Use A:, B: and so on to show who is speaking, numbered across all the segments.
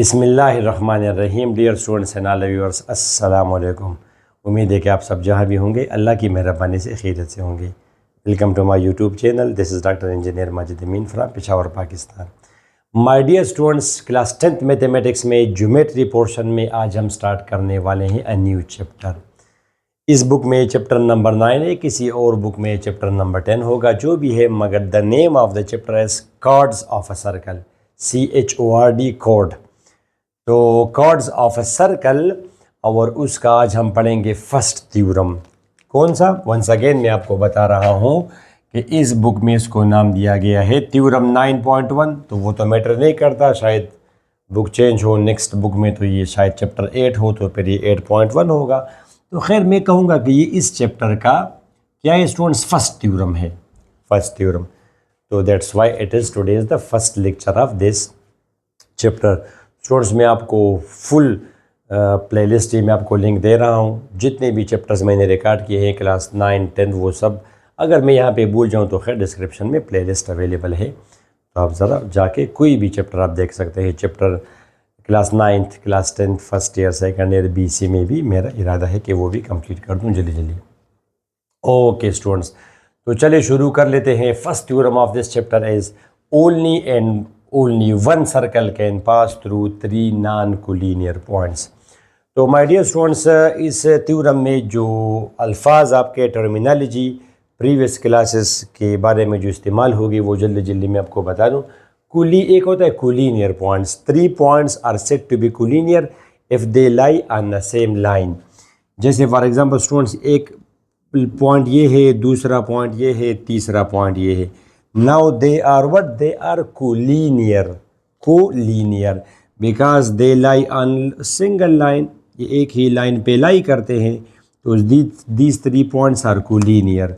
A: बिस्मिल्लाहिर्रहमानिर्रहीम। Dear students and all viewers, अस्सलाम वालेकुम। उम्मीद है कि आप सब जहाँ भी होंगे अल्लाह की मेहरबानी से खैरियत से होंगे। Welcome to my YouTube channel. This is doctor engineer Majid Amin from Peshawar, Pakistan. My dear students, class 10th mathematics में ज्योमेट्री पोर्शन में आज हम स्टार्ट करने वाले हैं अ न्यू चैप्टर। इस बुक में चैप्टर नंबर 9 है, किसी और बुक में चैप्टर नंबर 10 होगा, जो भी है, मगर the name of the chapter is chords of a circle, CHORD, cord. तो कॉर्ड्स ऑफ अ सर्कल, और उसका आज हम पढ़ेंगे फर्स्ट थ्योरम। कौन सा? वंस अगेन मैं आपको बता रहा हूँ कि इस बुक में इसको नाम दिया गया है थ्योरम 9.1। तो वो तो मैटर नहीं करता, शायद बुक चेंज हो, नेक्स्ट बुक में तो ये शायद चैप्टर 8 हो, तो फिर ये 8.1 होगा। तो खैर मैं कहूँगा कि ये इस चैप्टर का क्या है स्टूडेंट्स, फर्स्ट थ्योरम है, फर्स्ट थ्योरम। तो that's why it is today is the first lecture of this chapter. Students, मैं आपको फुल प्लेलिस्ट ही मैं आपको लिंक दे रहा हूँ। जितने भी चैप्टर्स मैंने रिकॉर्ड किए हैं क्लास 9, 10, वो सब, अगर मैं यहाँ पे भूल जाऊँ तो खैर डिस्क्रिप्शन में प्लेलिस्ट अवेलेबल है, तो आप ज़रा जाके कोई भी चैप्टर आप देख सकते हैं। Chapter class 9th, class 10th, first year, second year, BC में भी मेरा इरादा है कि वो भी कंप्लीट कर दूँ जल्दी जल्दी। ओके स्टूडेंट्स, तो चलिए शुरू कर लेते हैं। First theorem of this chapter is only and only one circle can pass through 3 non collinear points. तो माय डियर स्टूडेंट्स, इस थ्योरम में जो अल्फाज आपके टर्मिनोलॉजी प्रीवियस क्लासेस के बारे में जो इस्तेमाल होगी वो जल्दी जल्दी मैं आपको बता दूं। एक होता है collinear points. 3 points are said to be collinear if they lie on the same line. जैसे फॉर एग्जांपल स्टूडेंट्स, एक पॉइंट ये है, दूसरा पॉइंट ये है, तीसरा पॉइंट ये है। Now they are what? They are collinear, collinear because they lie on single line. ये एक ही लाइन पे लाई करते हैं, तो दीज 3 पॉइंट्स आर कोलिनियर।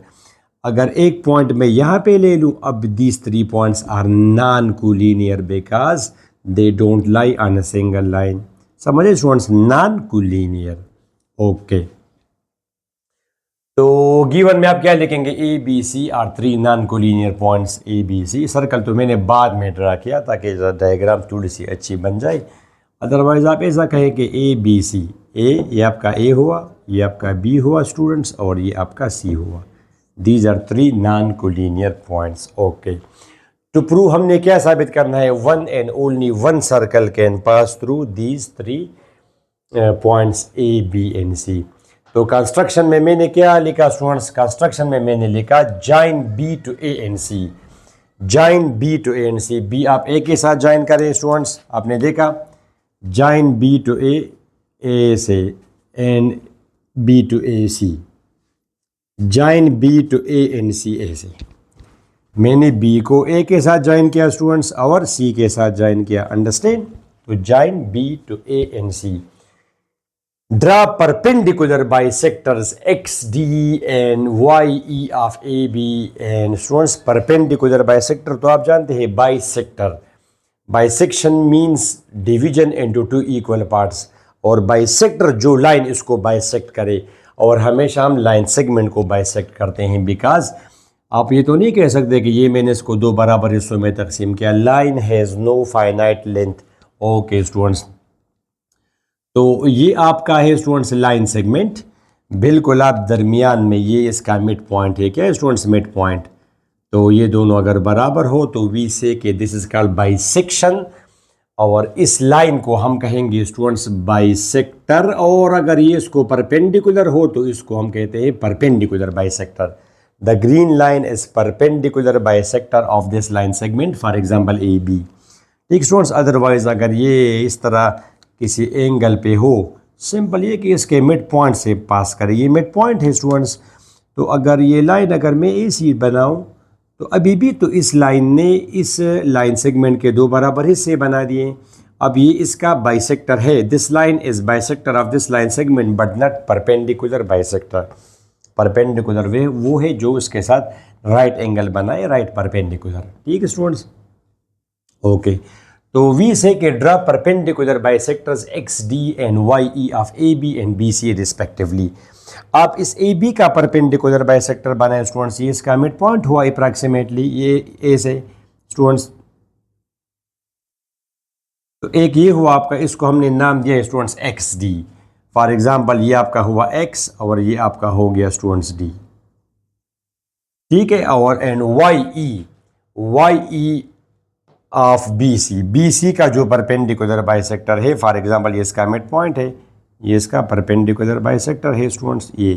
A: अगर एक पॉइंट मैं यहाँ पे ले लूँ, अब these 3 points are non collinear because they don't lie on a single line. समझे स्टूडेंट्स? Non collinear. ओके, तो गिवन में आप क्या लिखेंगे? ABC are 3 non collinear points ABC। Circle तो मैंने बाद में ड्रा किया ताकि डायग्राम थोड़ी सी अच्छी बन जाए। अदरवाइज आप ऐसा कहें कि ABC, ये आपका A हुआ, ये आपका B हुआ स्टूडेंट्स, और ये आपका C हुआ। These are 3 non collinear points. Okay, to prove हमने क्या साबित करना है? One and only one circle can pass through these 3 points A, B and C। तो कंस्ट्रक्शन में मैंने क्या लिखा स्टूडेंट्स? कंस्ट्रक्शन में मैंने लिखा join B to A and C। Join B to A and C। B आप A के साथ ज्वाइन करें स्टूडेंट्स, आपने देखा join B to A, A से, and B to A C। Join B to A and C, A से। मैंने B को A के साथ ज्वाइन किया स्टूडेंट्स और C के साथ ज्वाइन किया। अंडरस्टैंड? तो join B to A and C। Draw perpendicular bisectors XD and YE of AB and students, perpendicular bisector तो आप जानते हैं bisector, bisection means division into 2 equal parts, और bisector जो लाइन इसको bisect करे, और हमेशा हम लाइन सेगमेंट को bisect करते हैं बिकॉज आप ये तो नहीं कह सकते कि ये मैंने इसको 2 बराबर हिस्सों में तकसीम किया। Line has no finite length. Okay students, तो ये आपका है स्टूडेंट्स लाइन सेगमेंट, बिल्कुल आप दरमियान में, ये इसका मिड पॉइंट है। क्या है स्टूडेंट्स? Mid point. तो ये दोनों अगर बराबर हो तो वी से कि दिस इज कॉल्ड बाइसेक्शन, और इस लाइन को हम कहेंगे स्टूडेंट्स बाइसेक्टर, और अगर ये इसको परपेंडिकुलर हो तो इसको हम कहते हैं perpendicular bisector. The green line is perpendicular bisector of this line segment, for example AB। ठीक स्टूडेंट्स, अदरवाइज अगर ये इस तरह किसी एंगल पे हो, सिंपल ये कि इसके मिड पॉइंट से पास करें। ये मिड पॉइंट है स्टूडेंट्स। तो अगर ये लाइन अगर मैं AC बनाऊं, तो अभी भी तो इस लाइन ने इस लाइन सेगमेंट के 2 बराबर हिस्से बना दिए। अब ये इसका बाइसेक्टर है। This line is bisector of this line segment but not perpendicular bisector. Perpendicular वे वो है जो इसके साथ राइट एंगल बनाए, राइट परपेंडिकुलर। ठीक है स्टूडेंट्स? ओके, तो वी से कि draw perpendicular bisectors XD and YE of AB and BC respectively. आप इस AB का परपेंडिकुलर बाइसेक्टर बनाए स्टूडेंट्स, ये इसका मिड पॉइंट हुआ अप्रॉक्सीमेटली, ये A से स्टूडेंट्स। तो एक ये हुआ आपका, इसको हमने नाम दिया है students x D. For example ये आपका हुआ एक्स और ये आपका हो गया स्टूडेंट्स डी, ठीक है। और and Y E of B C का जो परपेंडिकुलर बाइसेक्टर है, फॉर एग्जांपल ये इसका मिड पॉइंट है, ये इसका परपेंडिकुलर बाइसेक्टर है स्टूडेंट्स ये,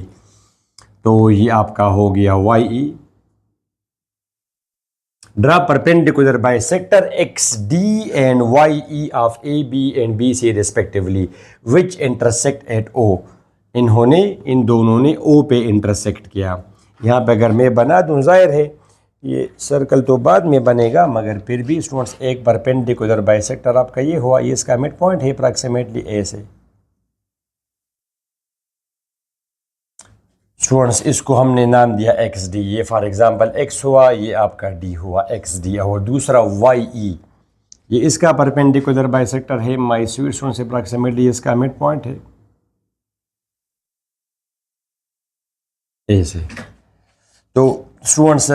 A: तो ये आपका हो गया Y E. Draw perpendicular bisector X D and Y E of A B and B C respectively which intersect at O. इन्होंने, इन दोनों ने ओ पे इंटरसेक्ट किया। यहाँ पे अगर मैं बना दूँ, जाहिर है ये सर्कल तो बाद में बनेगा, मगर फिर भी स्टूडेंट्स एक परपेंडिकुलर बाइसेक्टर आपका ये हुआ, ये इसका मिड पॉइंट है अप्रॉक्सीमेटली ए से। स्टूडेंट्स इसको हमने नाम दिया एक्स डी, ये फॉर एग्जांपल एक्स हुआ, ये आपका डी हुआ एक्स डी। और दूसरा वाई ई, ये इसका परपेंडिकुलर बाइसेक्टर है, माई स्वीट स्टूडेंट्स अप्रॉक्सीमेटली इसका मिड पॉइंट है ए से। तो स्टूडेंट्स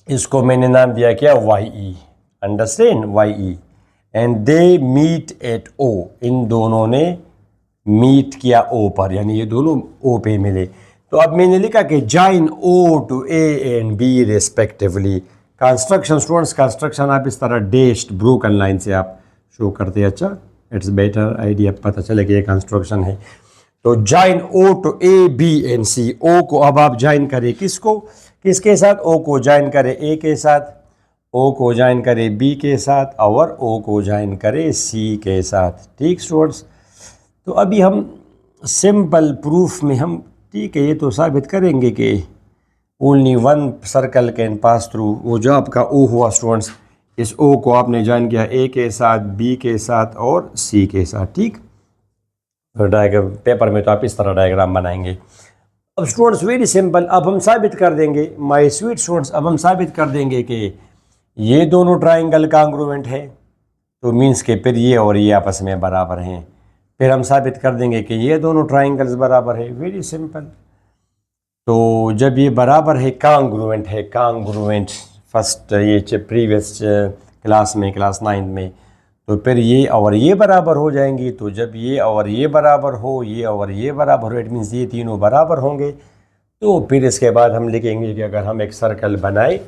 A: इसको मैंने नाम दिया क्या, Y E, understand, Y E. And they meet at O, इन दोनों ने मीट किया ओ पर, यानी ये दोनों ओ पे मिले। तो अब मैंने लिखा कि join O to A and B respectively. Construction students, construction आप इस तरह डैश्ड ब्रोकन लाइन से आप शो करते हैं। अच्छा, इट्स बेटर आइडिया, पता चले कि ये कंस्ट्रक्शन है। तो join O to A B and C, O को अब आप जॉइन करें किसको, किसके साथ, ओ को जॉइन करें ए के साथ, ओ को जॉइन करें बी के साथ, और ओ को जॉइन करें सी के साथ, ठीक स्टूडेंट्स। तो अभी हम सिंपल प्रूफ में हम, ठीक है, ये तो साबित करेंगे कि only one circle can pass through. वो जो आपका ओ हुआ स्टूडेंट्स, इस ओ को आपने जॉइन किया ए के साथ, बी के साथ और सी के साथ, ठीक। डायग्राम पेपर में तो आप इस तरह डायग्राम बनाएंगे। अब स्टूडेंट्स वेरी सिंपल, अब हम साबित कर देंगे, माय स्वीट स्टूडेंट्स, अब हम साबित कर देंगे कि ये दोनों ट्राइंगल कांग्रुएंट है, तो मीन्स के फिर ये और ये आपस में बराबर हैं। फिर हम साबित कर देंगे कि ये दोनों ट्राइंगल्स बराबर है, वेरी सिंपल। तो जब ये बराबर है, कांग्रुएंट है, कांग्रुएंट, फर्स्ट ये प्रीवियस क्लास में, क्लास 9 में, तो फिर ये और ये बराबर हो जाएंगी। तो जब ये और ये बराबर हो, ये और ये बराबर हो, इट मीन्स ये तीनों बराबर होंगे। तो फिर इसके बाद हम लिखेंगे कि अगर हम एक सर्कल बनाए,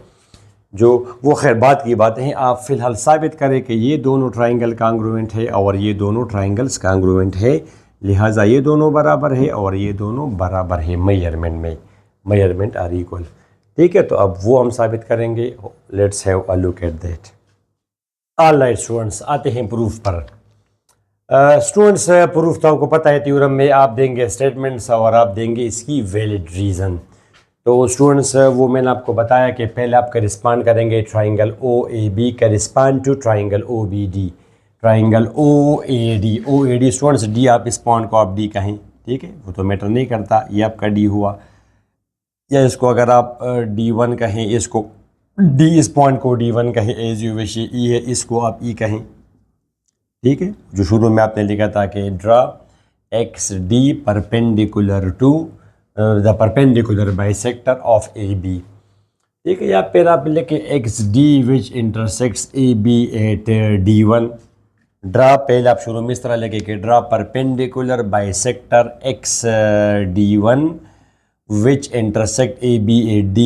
A: जो वो खैर बात की बातें हैं, आप फिलहाल साबित करें कि ये दोनों ट्राइंगल कांग्रुएंट है और ये दोनों ट्राइंगल्स कांग्रुएंट है, लिहाजा ये दोनों बराबर है और ये दोनों बराबर है मेजरमेंट में, मेजरमेंट आर इक्वल, ठीक है। तो अब वो हम साबित करेंगे, let's have a look at that. All right students, आते हैं प्रूफ पर। स्टूडेंट्स प्रूफ तो आपको पता है, थ्योरम में आप देंगे स्टेटमेंट्स और आप देंगे इसकी वैलिड रीज़न। तो स्टूडेंट्स वो मैंने आपको बताया कि पहले आप करिस्पॉन्ड करेंगे triangle O A B correspond to triangle O B D, triangle O A D students, D आप इस पॉइंट को आप डी कहें, ठीक है, वो तो मैटर नहीं करता, ये आपका डी हुआ, या इसको अगर आप D1 कहें, इसको डी, इस पॉइंट को D1 कहें, एज यू विश, ई है, इसको आप ई कहें, ठीक है। जो शुरू में आपने लिखा था कि draw X D perpendicular to the perpendicular bisector of A B, ठीक है। या फिर आप लिखे X D which intersects A B at D1। Draw पहले आप शुरू में इस तरह लिखे कि draw perpendicular bisector X D1 which intersect AB at D.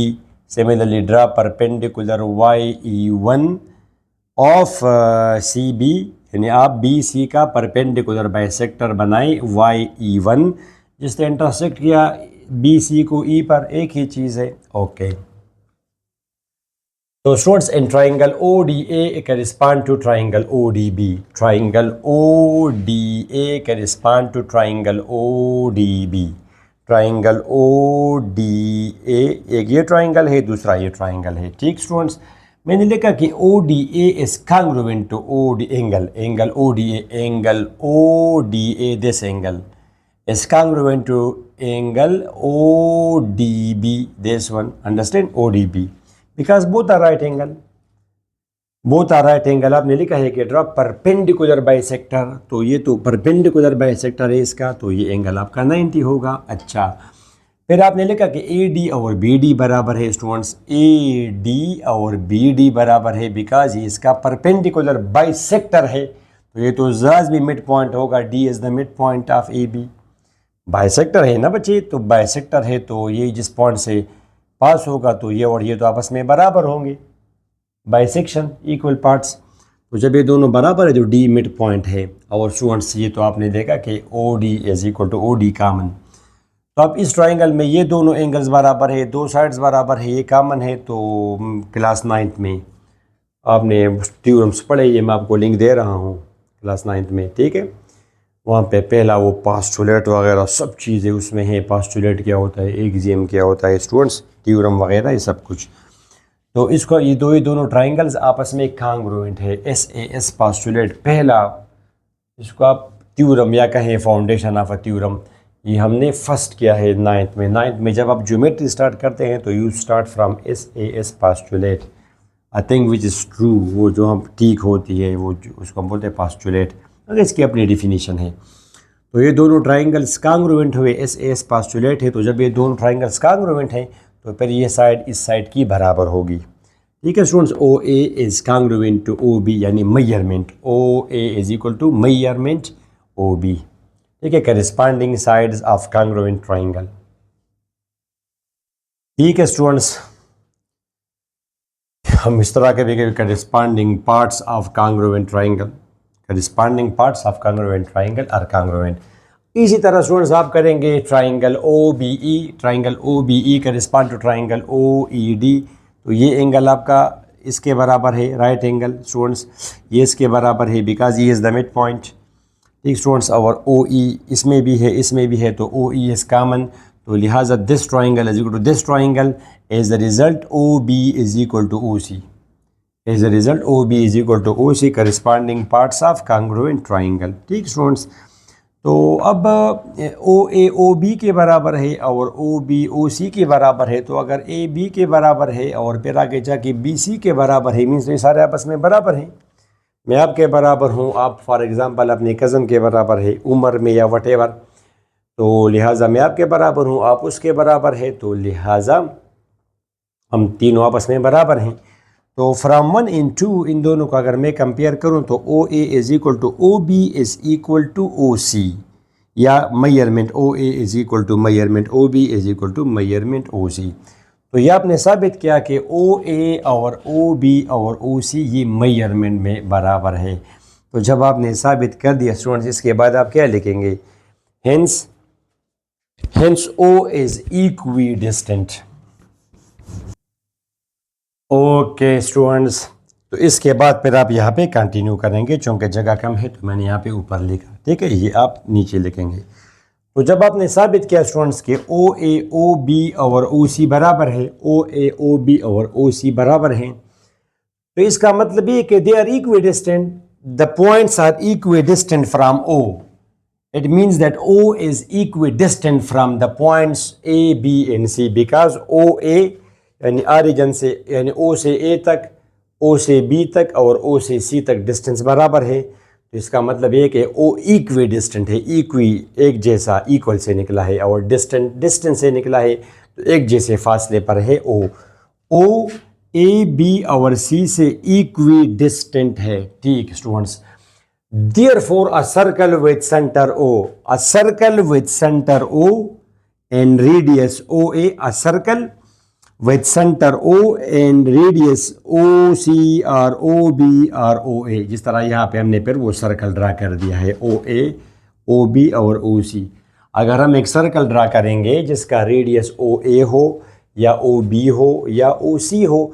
A: Similarly, draw perpendicular YE1 of CB, यानी आप BC का परपेंडिकुलर बाइसेक्टर बनाएं YE1, जिसने इंटरसेक्ट किया BC को E पर, एक ही चीज़ है, ओके। तो students in triangle ODA correspond to triangle ODB, triangle ODA correspond to triangle ODB, triangle O D A, एक ये ट्राइंगल है, दूसरा ये ट्राइंगल है, ठीक स्टूडेंट्स। मैंने लिखा कि O D A is congruent to O D angle O D A, this angle is congruent to angle O D B, this one, understand, O D B, because both are right angle, both are right angle. आपने लिखा है कि draw perpendicular bisector, तो ये तो perpendicular bisector है इसका, तो ये एंगल आपका 90 होगा। अच्छा, फिर आपने लिखा कि ए डी और बी डी बराबर है स्टूडेंट्स, ए डी और बी डी बराबर है बिकॉज ये इसका परपेंडिकुलर बाइसेक्टर है। तो ये तो लाजमी मिड पॉइंट होगा, D is the mid point of A B. Bisector है ना बच्चे, तो बाइसेक्टर है तो ये जिस पॉइंट से पास होगा तो ये और ये तो आपस में बराबर होंगे, बाइसेक्शन इक्वल पार्ट्स। तो जब ये दोनों बराबर है तो डी मिड पॉइंट है। और स्टूडेंट्स ये तो आपने देखा कि O D is equal to O D common. तो अब इस ट्राइंगल में ये दोनों एंगल्स बराबर है, दो साइड्स बराबर है, ये कामन है। तो क्लास 9th में आपने थ्योरम्स पढ़े, ये मैं आपको लिंक दे रहा हूँ क्लास 9th में, ठीक है। वहाँ पे पहला वो पास्टुलेट वगैरह सब चीज़ें उसमें हैं, पास्टुलेट क्या होता है, एक्सियम क्या होता है स्टूडेंट्स, थ्योरम वगैरह ये सब कुछ। तो इसको ये दोनों ट्राइंगल्स आपस में कांग्रुएंट है, SAS पास्टुलेट पहला, इसको आप थ्योरम या कहें फाउंडेशन ऑफ अ थ्योरम, ये हमने फर्स्ट किया है 9th में। 9th में जब आप ज्योमेट्री स्टार्ट करते हैं तो you start from SAS postulate, I think which is true, वो जो हम ठीक होती है वो उसको हम बोलते हैं पास्टुलेट, अगर इसकी अपनी डिफिनीशन है। तो ये दोनों ट्राइंगल्स कांग्रुएंट हुए, SAS पास्टुलेट है। तो जब ये दोनों ट्राइंगल्स कांग्रुएंट हैं तो फिर ये साइड इस साइड की बराबर होगी, ठीक है students. OA is congruent to OB, यानी measurement, OA is equal to measurement OB, ठीक है, corresponding sides of congruent triangle, ठीक है स्टूडेंट्स। हम इस तरह के भी corresponding parts of congruent triangle, corresponding parts of congruent triangle are congruent. इसी तरह स्टूडेंट्स आप करेंगे triangle OBE, triangle OBE correspond to triangle OED। तो ये एंगल आपका इसके बराबर है, राइट एंगल स्टूडेंट्स, ये इसके बराबर है बिकॉज ये इज़ द मिड पॉइंट, ठीक स्टूडेंट्स। और OE इसमें भी है, इसमें भी है, तो OE इज़ कॉमन। तो लिहाजा this triangle is equal to this triangle, as the result OB is equal to OC, as the result OB is equal to OC, corresponding parts of congruent triangle, ठीक students. तो अब OA OB के बराबर है और OB OC के बराबर है। तो अगर AB के बराबर है और फिर आगे जाके BC के बराबर है, मीन्स ये सारे आपस में बराबर हैं। मैं आपके बराबर हूँ, आप फॉर एग्ज़ाम्पल अपने कज़न के बराबर है उम्र में या वटेवर, तो लिहाजा मैं आपके बराबर हूँ, आप उसके बराबर है, तो लिहाजा हम तीनों आपस में बराबर हैं। तो फ्राम 1 इन 2 इन दोनों को अगर मैं कंपेयर करूं तो OA is equal to OB is equal to OC, या measurement OA is equal to measurement OB is equal to measurement OC। तो ये आपने साबित किया कि OA और OB और OC ये मेजरमेंट में बराबर है। तो जब आपने साबित कर दिया स्टूडेंट्स, इसके बाद आप क्या लिखेंगे, hence O is equi distant. Okay students, तो इसके बाद फिर आप यहाँ पे कंटिन्यू करेंगे, चूँकि जगह कम है तो मैंने यहाँ पे ऊपर लिखा, ठीक है, ये आप नीचे लिखेंगे। तो जब आपने साबित किया स्टूडेंट्स के OA OB और OC बराबर है, OA OB और OC बराबर हैं, तो इसका मतलब ये कि they are equidistant, the points are equidistant from O। It means that O is equidistant from the points A, B and C because OA यानी ऑरिजिन से यानी O से A तक, O से B तक और O से C तक डिस्टेंस बराबर है। तो इसका मतलब ये कि O इक्वी डिस्टेंट है, इक्वी एक जैसा, इक्वल से निकला है, और डिस्टेंट डिस्टेंस से निकला है, तो एक जैसे फासले पर है O। O A B और C से इक्वी डिस्टेंट है, ठीक students. Therefore, a circle with center O, a circle with center O and radius OA, a circle with center O and radius OC or OB or OA, जिस तरह यहाँ पे हमने फिर वो सर्कल ड्रा कर दिया है OA, OB और OC। अगर हम एक सर्कल ड्रा करेंगे जिसका रेडियस OA हो या OB हो या OC हो,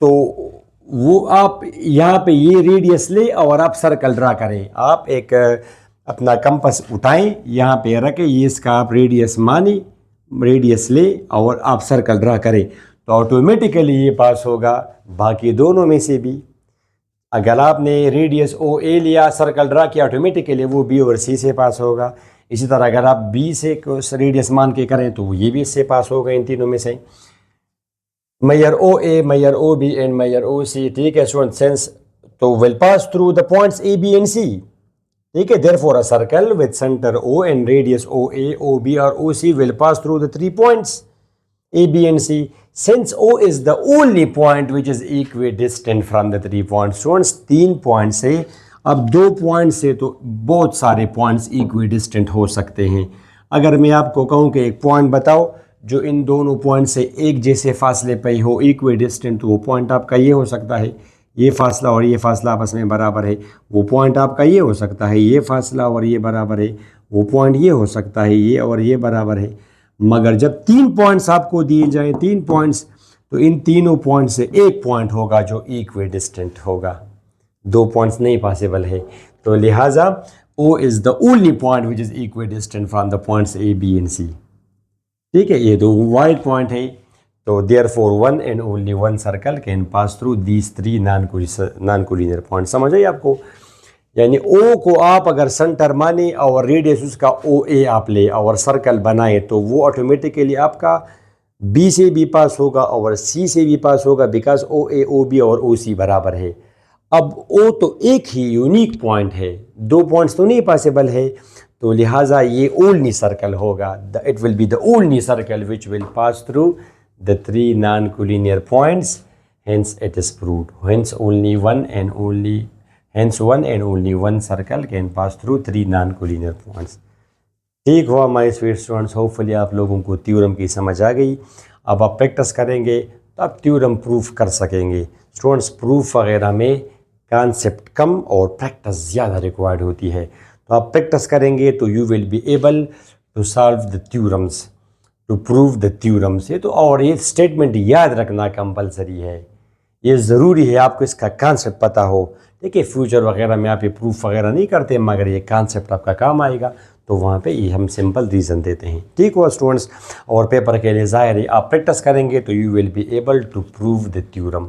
A: तो वो आप यहाँ पे ये रेडियस ले और आप सर्कल ड्रा करें। आप एक अपना कंपास उठाएं, यहाँ पे रखें, ये इसका आप रेडियस माने, रेडियस ले और आप सर्कल ड्रा करें, तो ऑटोमेटिकली ये पास होगा बाकी दोनों में से भी। अगर आपने रेडियस OA लिया, सर्कल ड्रा किया, ऑटोमेटिकली वो B और C से पास होगा। इसी तरह अगर आप B से रेडियस मान के करें तो ये भी इससे पास होगा, इन तीनों में से। measure OA, measure OB and measure OC, ठीक है स्टूडेंट, सेंस तो will pass through the points A, B and C, ठीक है। therefore a circle with center O and radius OA, OB और OC will pass through the 3 points A, B and C, since O is the only point which is equidistant from the 3 points। Students 3 point से अब 2 point से तो बहुत सारे points equi distant हो सकते हैं। अगर मैं आपको कहूँ कि एक पॉइंट बताओ जो इन दोनों पॉइंट से एक जैसे फासले पे हो, इक्वी डिस्टेंट, तो वो पॉइंट आपका ये हो सकता है, ये फासला और ये फासला आपस में बराबर है। वो पॉइंट आपका ये हो सकता है, ये फासला और ये बराबर है। वो पॉइंट ये हो सकता है, ये और ये बराबर है। मगर जब 3 पॉइंट्स आपको दिए जाएं, 3 पॉइंट्स, तो इन तीनों पॉइंट से एक पॉइंट होगा जो इक्वी डिस्टेंट होगा। 2 पॉइंट्स नहीं पॉसिबल है, तो लिहाजा O is the only point which is equidistant from the points A, B and C। ठीक है, ये 2 वाइड पॉइंट है, तो therefore one and only one circle can pass through these 3 non collinear point. समझ आई आपको? यानी O को आप अगर सेंटर माने और रेडियस उसका OA आप ले और सर्कल बनाए, तो वो ऑटोमेटिकली आपका B से भी पास होगा और C से भी पास होगा, बिकॉज OA, OB और OC बराबर है। अब O तो एक ही यूनिक पॉइंट है, 2 पॉइंट्स तो नहीं पॉसिबल है, तो लिहाजा ये ओनली सर्कल होगा। It will be the only circle which will pass through the 3 non collinear points, hence it is proved, hence one and only one circle can pass through 3 non-collinear points। ठीक हुआ my sweet students, hopefully आप लोगों को theorem की समझ आ गई। अब आप प्रैक्टिस करेंगे तो आप थ्योरम प्रूफ कर सकेंगे। स्टूडेंट्स, प्रूफ वगैरह में कॉन्सेप्ट कम और प्रैक्टिस ज़्यादा रिक्वायर्ड होती है, तो आप प्रैक्टिस करेंगे तो you will be able to solve the theorems, to prove the theorems. ये तो, और ये स्टेटमेंट याद रखना कंपलसरी है, ये ज़रूरी है आपको इसका कॉन्सेप्ट पता हो। देखिए फ्यूचर वगैरह में आप ये प्रूफ वगैरह नहीं करते, मगर ये कॉन्सेप्ट आपका काम आएगा, तो वहाँ पे ये हम सिंपल रीज़न देते हैं। ठीक हुआ स्टूडेंट्स, और पेपर के लिए ज़ाहिर है आप प्रैक्टिस करेंगे तो you will be able to prove the theorem.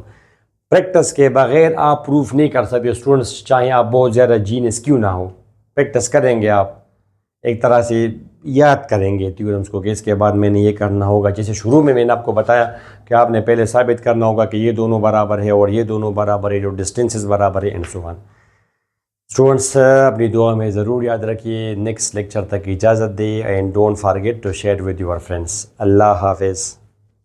A: Practice के बगैर आप प्रूफ नहीं कर सकते स्टूडेंट्स, चाहे आप बहुत ज़्यादा जीनियस क्यों ना हो। प्रैक्टिस करेंगे, आप एक तरह से याद करेंगे थ्योरम्स को कि इसके बाद मैंने ये करना होगा। जैसे शुरू में मैंने आपको बताया कि आपने पहले साबित करना होगा कि ये दोनों बराबर है और ये दोनों बराबर है, जो डिस्टेंसेस बराबर है, एंड सो ऑन। स्टूडेंट्स, अपनी दुआ में ज़रूर याद रखिए। नेक्स्ट लेक्चर तक इजाज़त दे, and don't forget to share with your friends. अल्लाह हाफिज़।